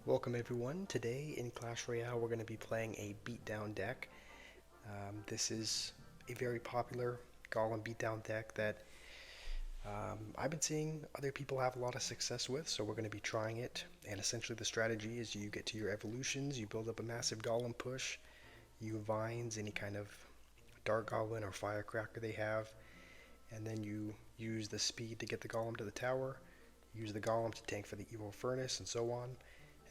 Welcome everyone. Today in Clash Royale we're going to be playing a beatdown deck. This is a very popular golem beatdown deck that I've been seeing other people have a lot of success with, so we're going to be trying it. And essentially the strategy is you get to your evolutions, you build up a massive golem push, you vines any kind of dark goblin or firecracker they have, and then you use the speed to get the golem to the tower, use the golem to tank for the evil furnace, and so on.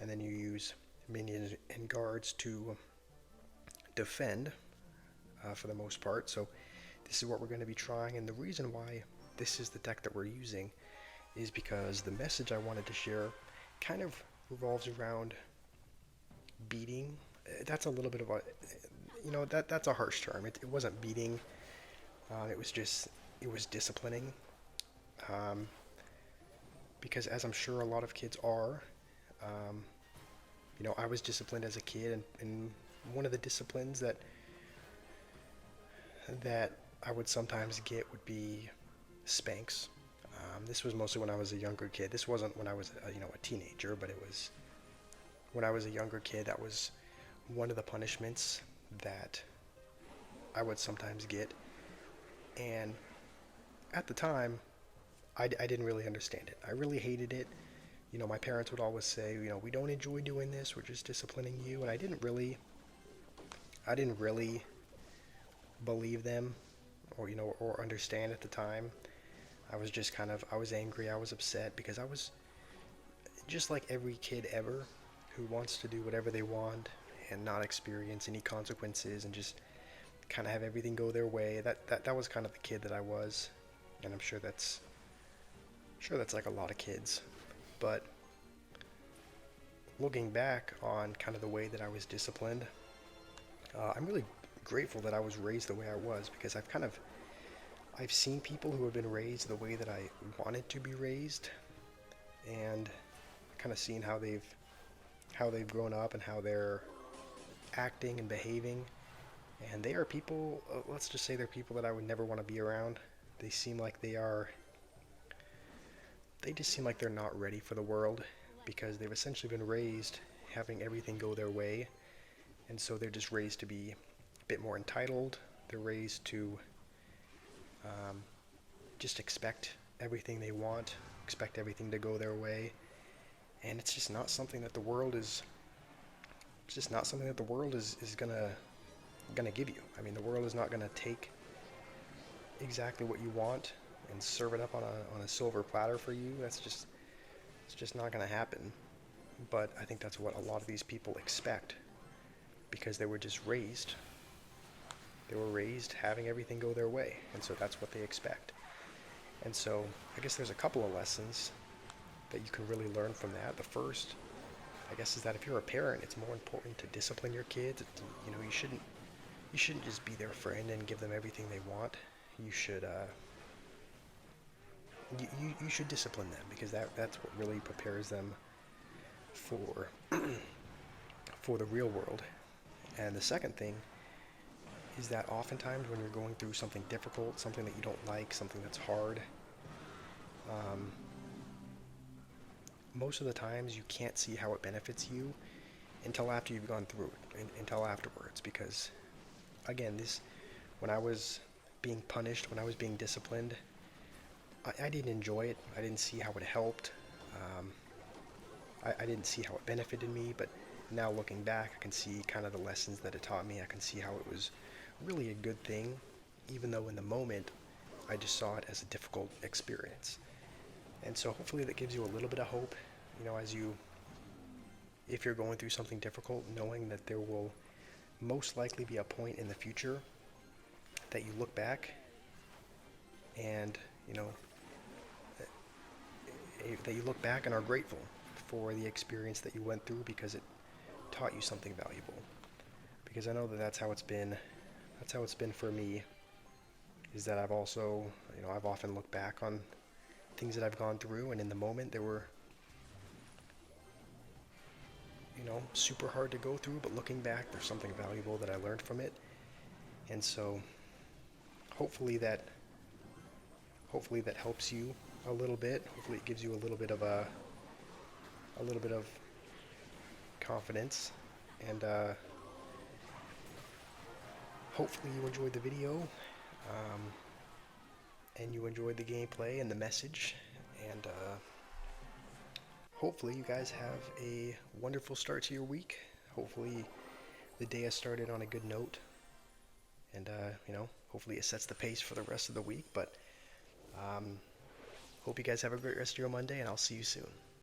And then you use minions and guards to defend for the most part. So this is what we're going to be trying, and the reason why this is the deck that we're using is because the message I wanted to share kind of revolves around beating. That's a little bit of a, that's a harsh term. It wasn't beating. It was disciplining. Um, because as I'm sure a lot of kids are, um, I was disciplined as a kid, and one of the disciplines that I would sometimes get would be spanks. This was mostly when I was a younger kid. This wasn't when I was a teenager, but it was when I was a younger kid. That was one of the punishments that I would sometimes get, and at the time, I didn't really understand it. I really hated it. My parents would always say, we don't enjoy doing this. We're just disciplining you, and I didn't really believe them, or understand at the time. I was just I was angry, I was upset because I was just like every kid ever who wants to do whatever they want and not experience any consequences and just kind of have everything go their way. That was kind of the kid that I was, and I'm sure that's like a lot of kids. But looking back on kind of the way that I was disciplined, I'm really grateful that I was raised the way I was, because I've seen people who have been raised the way that I wanted to be raised, and kind of seen how they've grown up and how they're acting and behaving. And they are people, let's just say they're people that I would never want to be around. They seem like they just seem like they're not ready for the world, because they've essentially been raised having everything go their way, and so they're just raised to be a bit more entitled. They're raised to um, just expect everything they want, expect everything to go their way, and it's just not something that the world is. It's just not something that the world is gonna give you. I mean, the world is not gonna take exactly what you want and serve it up on a silver platter for you. It's just not gonna happen. But I think that's what a lot of these people expect, because they were just raised. They were raised having everything go their way, and so that's what they expect. And so I guess there's a couple of lessons that you can really learn from that. The first, I guess, is that if you're a parent, it's more important to discipline your kids. You shouldn't just be their friend and give them everything they want. You should you should discipline them, because that's what really prepares them for for the real world. And the second thing is that oftentimes when you're going through something difficult, something that you don't like, something that's hard, um, most of the times you can't see how it benefits you until after you've gone through it, until afterwards. Because again, this when I was being punished, when I was being disciplined, I didn't enjoy it. I didn't see how it helped. Um, I didn't see how it benefited me, but now looking back, I can see kind of the lessons that it taught me. I can see how it was really a good thing, even though in the moment I just saw it as a difficult experience. And so hopefully that gives you a little bit of hope, if you're going through something difficult, knowing that there will most likely be a point in the future that you look back and, that you look back and are grateful for the experience that you went through, because it taught you something valuable. Because I know that that's how it's been for me, is that I've also, I've often looked back on things that I've gone through, and in the moment they were, super hard to go through, but looking back, there's something valuable that I learned from it. And so hopefully that hopefully that helps you a little bit. Hopefully it gives you a little bit of confidence, and hopefully you enjoyed the video, and you enjoyed the gameplay and the message, and hopefully you guys have a wonderful start to your week. Hopefully the day has started on a good note, and hopefully it sets the pace for the rest of the week. But hope you guys have a great rest of your Monday, and I'll see you soon.